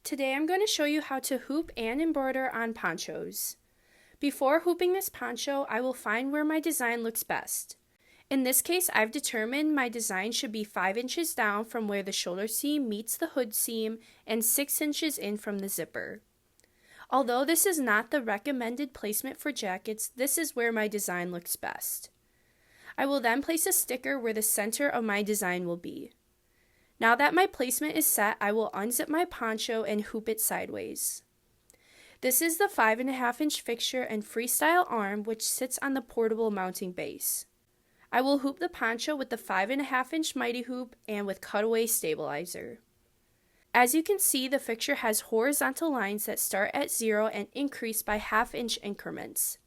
Today I'm going to show you how to hoop and embroider on ponchos. Before hooping this poncho, I will find where my design looks best. In this case, I've determined my design should be 5 inches down from where the shoulder seam meets the hood seam and 6 inches in from the zipper. Although this is not the recommended placement for jackets, this is where my design looks best. I will then place a sticker where the center of my design will be. Now that my placement is set, I will unzip my poncho and hoop it sideways. This is the 5.5 inch fixture and FreeStyle Arm, which sits on the portable mounting base. I will hoop the poncho with the 5.5 inch mighty hoop and with cutaway stabilizer. As you can see, the fixture has horizontal lines that start at 0 and increase by 1/2 inch increments.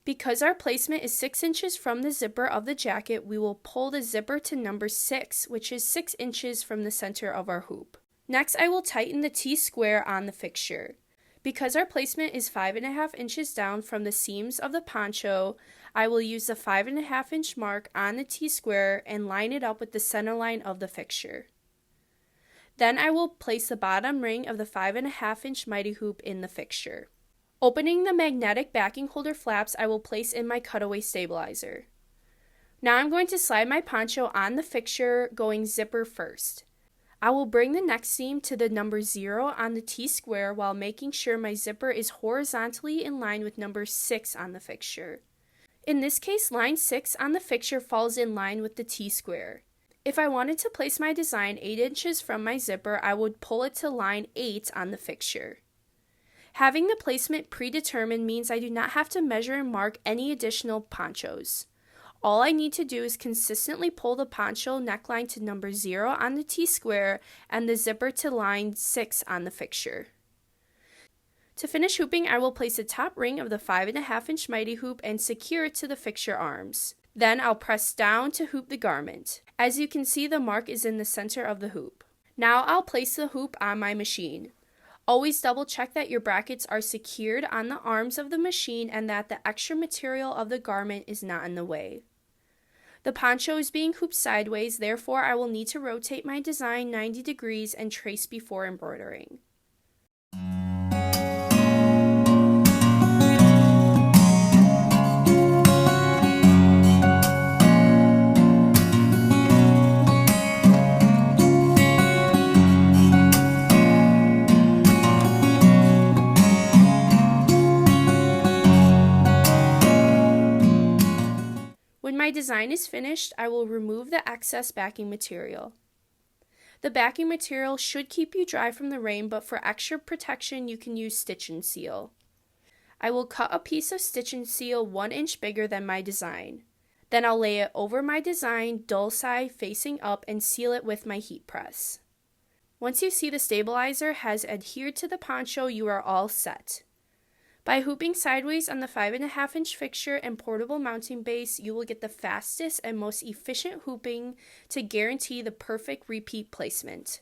Because our placement is 6 inches from the zipper of the jacket, we will pull the zipper to number 6, which is 6 inches from the center of our hoop. Next, I will tighten the T-square on the fixture. Because our placement is 5.5 inches down from the seams of the poncho, I will use the 5.5 inch mark on the T-square and line it up with the center line of the fixture. Then I will place the bottom ring of the 5.5 inch mighty hoop in the fixture. Opening the magnetic backing holder flaps, I will place in my cutaway stabilizer. Now I'm going to slide my poncho on the fixture, going zipper first. I will bring the neck seam to the number 0 on the T-square while making sure my zipper is horizontally in line with number 6 on the fixture. In this case, line 6 on the fixture falls in line with the T-square. If I wanted to place my design 8 inches from my zipper, I would pull it to line 8 on the fixture. Having the placement predetermined means I do not have to measure and mark any additional ponchos. All I need to do is consistently pull the poncho neckline to number 0 on the T-square and the zipper to line 6 on the fixture. To finish hooping, I will place the top ring of the 5.5 inch mighty hoop and secure it to the fixture arms. Then I'll press down to hoop the garment. As you can see, the mark is in the center of the hoop. Now I'll place the hoop on my machine. Always double check that your brackets are secured on the arms of the machine and that the extra material of the garment is not in the way. The poncho is being hooped sideways, therefore I will need to rotate my design 90 degrees and trace before embroidering. When my design is finished, I will remove the excess backing material. The backing material should keep you dry from the rain, but for extra protection you can use stitch and seal. I will cut a piece of stitch and seal 1 inch bigger than my design. Then I'll lay it over my design, dull side facing up, and seal it with my heat press. Once you see the stabilizer has adhered to the poncho, you are all set. By hooping sideways on the 5.5 inch fixture and portable mounting base, you will get the fastest and most efficient hooping to guarantee the perfect repeat placement.